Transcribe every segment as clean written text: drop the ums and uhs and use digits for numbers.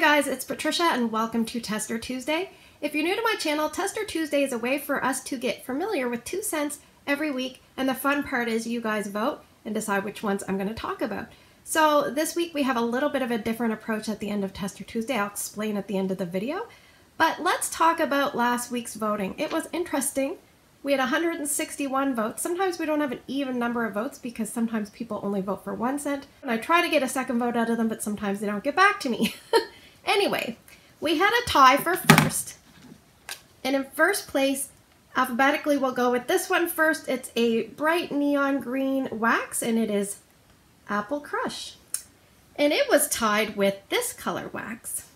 guys, it's Patricia and welcome to Tester Tuesday. If you're new to my channel, Tester Tuesday is a way for us to get familiar with 2 scents every week, and the fun part is you guys vote and decide which ones I'm going to talk about. So this week we have a little bit of a different approach at the end of Tester Tuesday. I'll explain at the end of the video. But let's talk about last week's voting. It was interesting. We had 161 votes. Sometimes we don't have an even number of votes because sometimes people only vote for 1 scent. And I try to get a second vote out of them, but sometimes they don't get back to me. Anyway, we had a tie for first. And in first place, alphabetically, we'll go with this one first. It's a bright neon green wax, and it is Apple Crush. And it was tied with this color wax.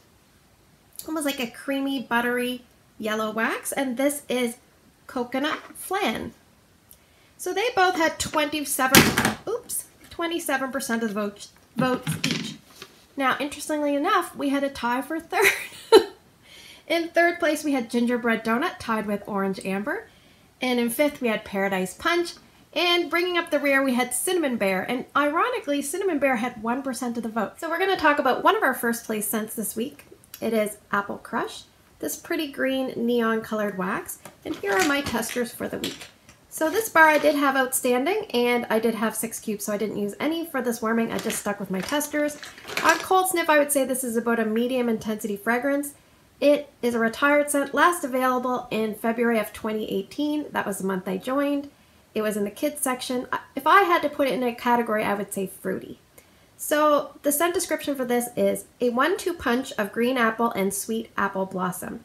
Almost like a creamy, buttery yellow wax, and this is Coconut Flan. So they both had 27% of the votes each. Now, interestingly enough, we had a tie for third. In third place, we had Gingerbread Donut tied with Orange Amber. And in fifth, we had Paradise Punch. And bringing up the rear, we had Cinnamon Bear. And ironically, Cinnamon Bear had 1% of the vote. So we're going to talk about one of our first place scents this week. It is Apple Crush, this pretty green neon colored wax. And here are my testers for the week. So this bar I did have outstanding, and I did have 6 cubes, so I didn't use any for this warming. I just stuck with my testers. On cold sniff, I would say this is about a medium intensity fragrance. It is a retired scent, last available in February of 2018. That was the month I joined. It was in the kids section. If I had to put it in a category, I would say fruity. So the scent description for this is a 1-2 punch of green apple and sweet apple blossom.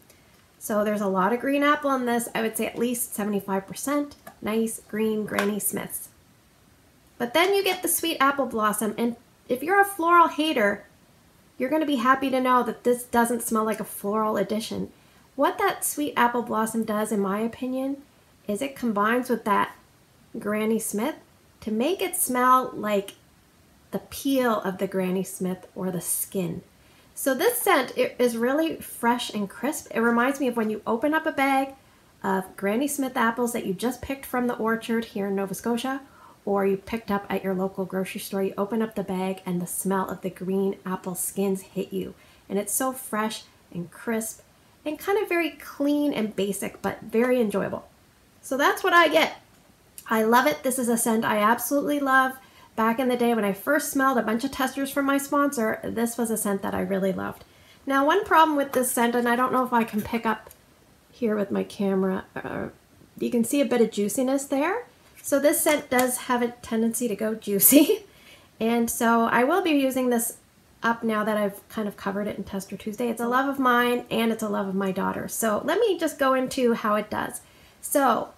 So there's a lot of green apple in this. I would say at least 75%. Nice green Granny Smiths. But then you get the sweet apple blossom, and if you're a floral hater, you're going to be happy to know that this doesn't smell like a floral addition. What that sweet apple blossom does, in my opinion, is it combines with that Granny Smith to make it smell like the peel of the Granny Smith or the skin. So this scent is really fresh and crisp. It reminds me of when you open up a bag of Granny Smith apples that you just picked from the orchard here in Nova Scotia, or you picked up at your local grocery store. You open up the bag and the smell of the green apple skins hit you. And it's so fresh and crisp and kind of very clean and basic, but very enjoyable. So that's what I get. I love it. This is a scent I absolutely love. Back in the day when I first smelled a bunch of testers from my sponsor, this was a scent that I really loved. Now, one problem with this scent, and I don't know if I can pick up here with my camera, you can see a bit of juiciness there. So this scent does have a tendency to go juicy. And so I will be using this up now that I've kind of covered it in Tester Tuesday. It's a love of mine and it's a love of my daughter. So let me just go into how it does. So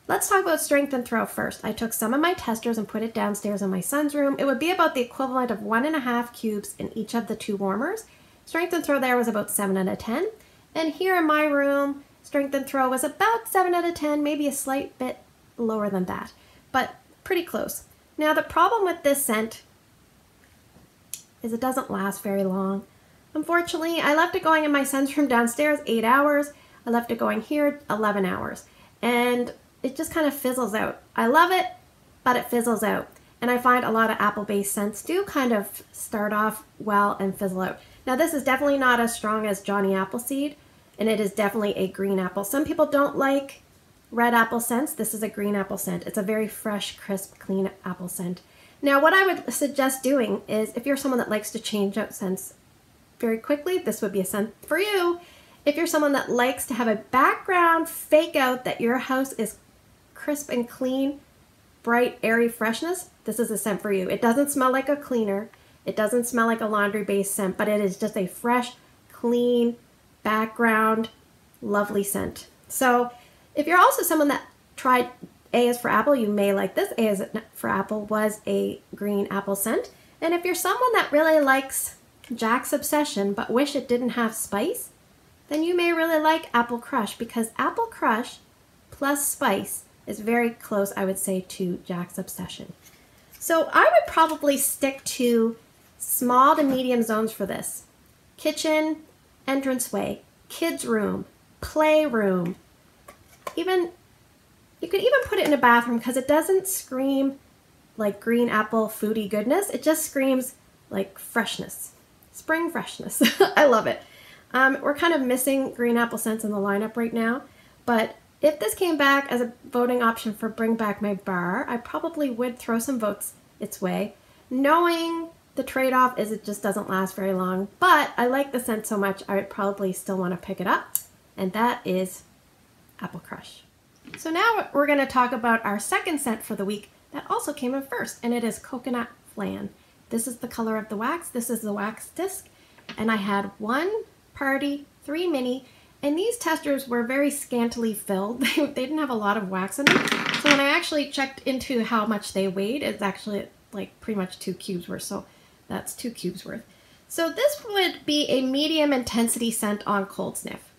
let's talk about strength and throw first. I took some of my testers and put it downstairs in my son's room. It would be about the equivalent of 1.5 cubes in each of the 2 warmers. Strength and throw there was about 7 out of 10. And here in my room, strength and throw was about 7 out of 10, maybe a slight bit lower than that, but pretty close. Now the problem with this scent is it doesn't last very long. Unfortunately, I left it going in my son's room downstairs 8 hours. I left it going here 11 hours. And it just kind of fizzles out. I love it, but it fizzles out. And I find a lot of apple-based scents do kind of start off well and fizzle out. Now this is definitely not as strong as Johnny Appleseed, and it is definitely a green apple. Some people don't like red apple scents. This is a green apple scent. It's a very fresh, crisp, clean apple scent. Now what I would suggest doing is, if you're someone that likes to change out scents very quickly, this would be a scent for you. If you're someone that likes to have a background fake out that your house is crisp and clean, bright, airy freshness, this is a scent for you. It doesn't smell like a cleaner. It doesn't smell like a laundry-based scent, but it is just a fresh, clean, background, lovely scent. So if you're also someone that tried A is for Apple, you may like this. A is for Apple was a green apple scent. And if you're someone that really likes Jack's Obsession but wish it didn't have spice, then you may really like Apple Crush, because Apple Crush plus spice is very close, I would say, to Jack's Obsession. So I would probably stick to small to medium zones for this. Kitchen, entranceway, kids' room, playroom. Even you could even put it in a bathroom, because it doesn't scream like green apple foodie goodness. It just screams like freshness. spring freshness. I love it. We're kind of missing green apple scents in the lineup right now, but if this came back as a voting option for Bring Back My Bar, I probably would throw some votes its way, knowing the trade-off is it just doesn't last very long, but I like the scent so much I would probably still want to pick it up, and that is Apple Crush. So now we're going to talk about our second scent for the week that also came in first, and it is Coconut Flan. This is the color of the wax. This is the wax disc, and I had 1 party, 3 mini, and these testers were very scantily filled. They didn't have a lot of wax in them. So when I actually checked into how much they weighed, it's actually like pretty much 2 cubes worth. So that's 2 cubes worth. So this would be a medium intensity scent on cold sniff.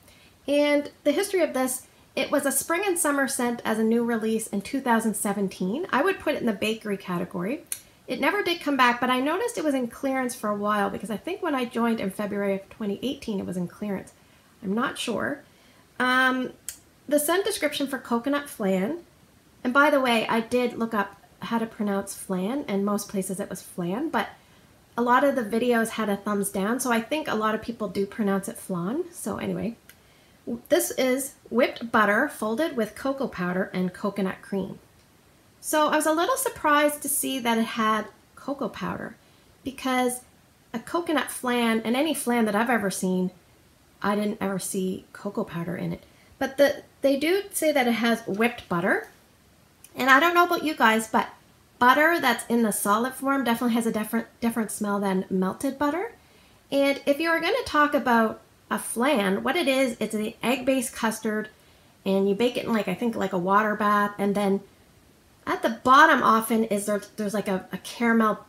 And the history of this, it was a spring and summer scent as a new release in 2017. I would put it in the bakery category. It never did come back, but I noticed it was in clearance for a while because I think when I joined in February of 2018, it was in clearance. I'm not sure. The scent description for Coconut Flan, and by the way, I did look up how to pronounce flan, and most places it was flan, but a lot of the videos had a thumbs down, so I think a lot of people do pronounce it flan. So anyway, this is whipped butter folded with cocoa powder and coconut cream. So I was a little surprised to see that it had cocoa powder, because a coconut flan, and any flan that I've ever seen, I didn't ever see cocoa powder in it. But they do say that it has whipped butter. And I don't know about you guys, but butter that's in the solid form definitely has a different smell than melted butter. And if you were going to talk about a flan, what it is, it's an egg-based custard, and you bake it in I think like a water bath, and then at the bottom often is there's like a caramel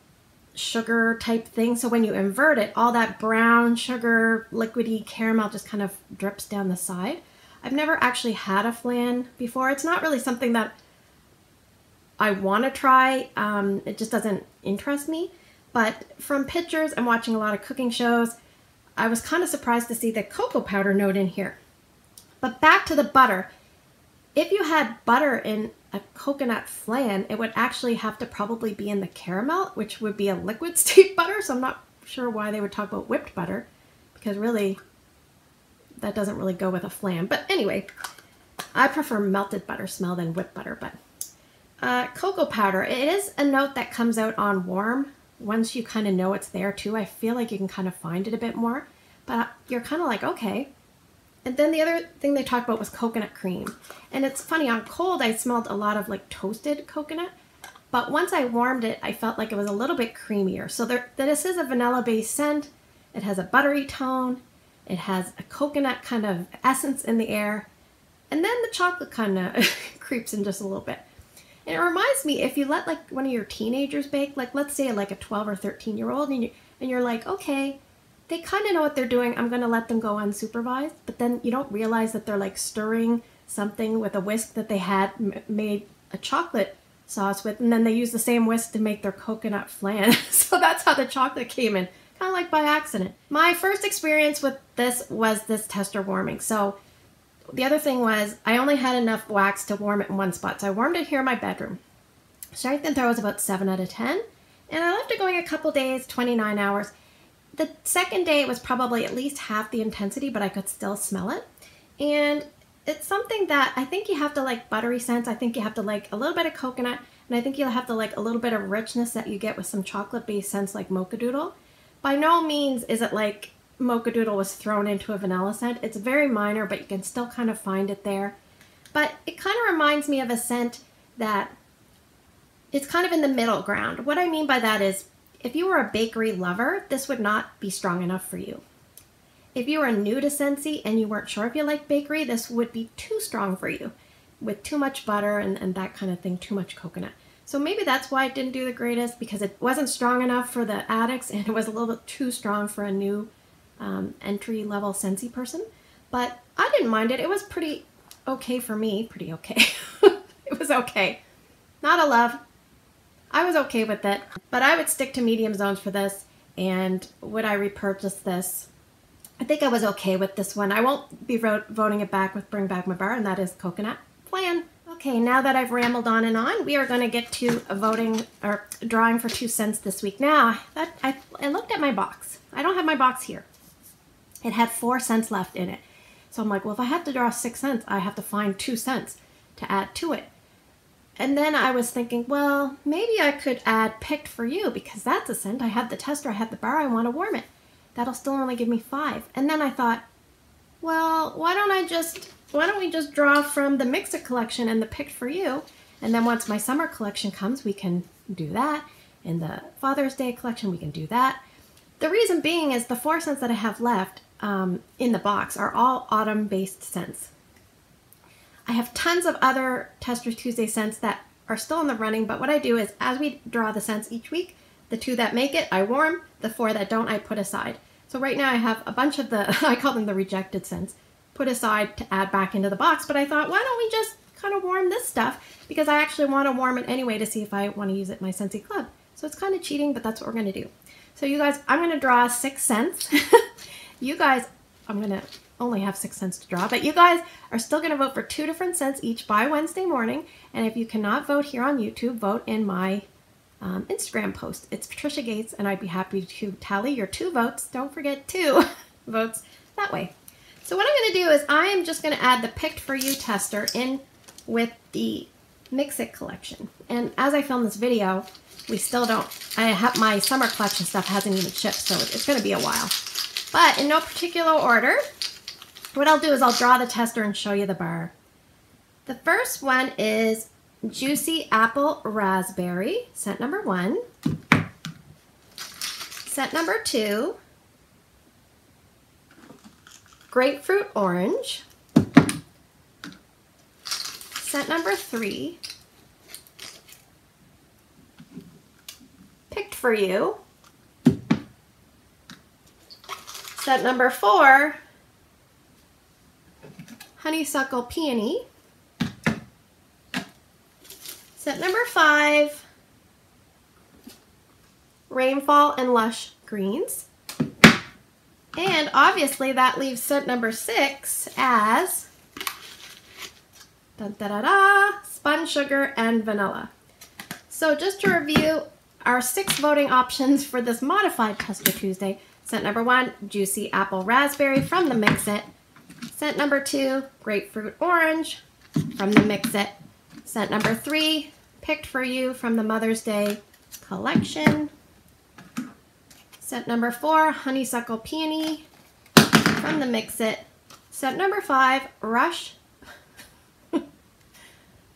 sugar type thing. So when you invert it, all that brown sugar, liquidy caramel just kind of drips down the side. I've never actually had a flan before. It's not really something that I want to try. It just doesn't interest me. But from pictures and watching a lot of cooking shows, I was kind of surprised to see the cocoa powder note in here. But back to the butter. If you had butter in a coconut flan, it would actually have to probably be in the caramel, which would be a liquid state butter. So I'm not sure why they would talk about whipped butter, because really that doesn't really go with a flan. But anyway, I prefer melted butter smell than whipped butter. But cocoa powder, it is a note that comes out on warm. Once you kind of know it's there too, I feel like you can kind of find it a bit more, but you're kind of like, okay. And then the other thing they talked about was coconut cream. And it's funny, on cold I smelled a lot of like toasted coconut, but once I warmed it, I felt like it was a little bit creamier. So this is a vanilla-based scent. It has a buttery tone. It has a coconut kind of essence in the air. And then the chocolate kind of creeps in just a little bit. And it reminds me, if you let like one of your teenagers bake, like let's say like a 12 or 13-year-old, and you're like, okay, they kind of know what they're doing. I'm going to let them go unsupervised. But then you don't realize that they're like stirring something with a whisk that they had made a chocolate sauce with. And then they use the same whisk to make their coconut flan. So that's how the chocolate came in, kind of like by accident. My first experience with this was this tester warming. So the other thing was I only had enough wax to warm it in one spot. So I warmed it here in my bedroom. Strength and throw was about 7 out of 10. And I left it going a couple days, 29 hours. The second day it was probably at least half the intensity, but I could still smell it. And it's something that I think you have to like buttery scents. I think you have to like a little bit of coconut, and I think you'll have to like a little bit of richness that you get with some chocolate-based scents like Mocha Doodle. By no means is it like Mocha Doodle was thrown into a vanilla scent. It's very minor, but you can still kind of find it there. But it kind of reminds me of a scent that it's kind of in the middle ground. What I mean by that is, if you were a bakery lover, this would not be strong enough for you. If you were new to Scentsy and you weren't sure if you liked bakery, this would be too strong for you, with too much butter and that kind of thing, too much coconut. So maybe that's why it didn't do the greatest, because it wasn't strong enough for the addicts and it was a little bit too strong for a new entry-level Scentsy person. But I didn't mind it. It was pretty okay for me. Pretty okay. It was okay. Not a love. I was okay with it, but I would stick to medium zones for this. And would I repurchase this? I think I was okay with this one. I won't be voting it back with Bring Back My Bar, and that is Coconut Flan. Okay, now that I've rambled on and on, we are going to get to voting or drawing for 2 cents this week. Now, I looked at my box, I don't have my box here. It had 4 cents left in it. So I'm like, well, if I have to draw 6 cents, I have to find 2 cents to add to it. And then I was thinking, well, maybe I could add picked for you because that's a cent. I have the tester, I have the bar, I want to warm it. That'll still only give me 5. And then I thought, well, why don't we just draw from the Mix It collection and the picked for you? And then once my summer collection comes, we can do that. In the Father's Day collection, we can do that. The reason being is the 4 cents that I have left in the box are all autumn-based scents. I have tons of other Tester Tuesday scents that are still in the running, but what I do is as we draw the scents each week, the 2 that make it, I warm, the 4 that don't, I put aside. So right now I have a bunch of the, I call them the rejected scents, put aside to add back into the box, but I thought, why don't we just kind of warm this stuff? Because I actually want to warm it anyway to see if I want to use it in my Scentsy Club. So it's kind of cheating, but that's what we're going to do. So you guys, I'm going to draw 6 cents. You guys, I'm going to only have 6 cents to draw, but you guys are still going to vote for 2 different scents each by Wednesday morning. And if you cannot vote here on YouTube, vote in my Instagram post. It's Patricia Gates, and I'd be happy to tally your 2 votes. Don't forget 2 votes that way. So what I'm going to do is I am just going to add the Picked For You tester in with the Mix It collection. And as I film this video, we still don't, I have my summer collection stuff hasn't even shipped, so it's going to be a while. But in no particular order, what I'll do is I'll draw the tester and show you the bar. The first one is Juicy Apple Raspberry, scent number 1. Scent number 2, Grapefruit Orange. Scent number 3, Picked For You. Scent number 4, Honeysuckle Peony. Scent number 5, Rainfall and Lush Greens. And obviously that leaves scent number 6 as Spun Sugar and Vanilla. So just to review our 6 voting options for this modified Tester Tuesday. Scent number 1, Juicy Apple Raspberry from the Mix It. Scent number 2, Grapefruit Orange from the Mix It. Scent number 3, Picked For You from the Mother's Day collection. Scent number 4, Honeysuckle Peony from the Mix It. Scent number 5, Rush.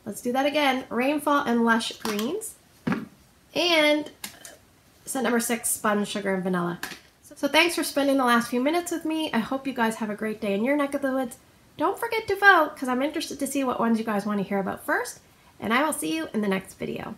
Let's do that again. Rainfall and Lush Greens. And scent number 6, Spun Sugar and Vanilla. So thanks for spending the last few minutes with me. I hope you guys have a great day in your neck of the woods. Don't forget to vote because I'm interested to see what ones you guys want to hear about first. And I will see you in the next video.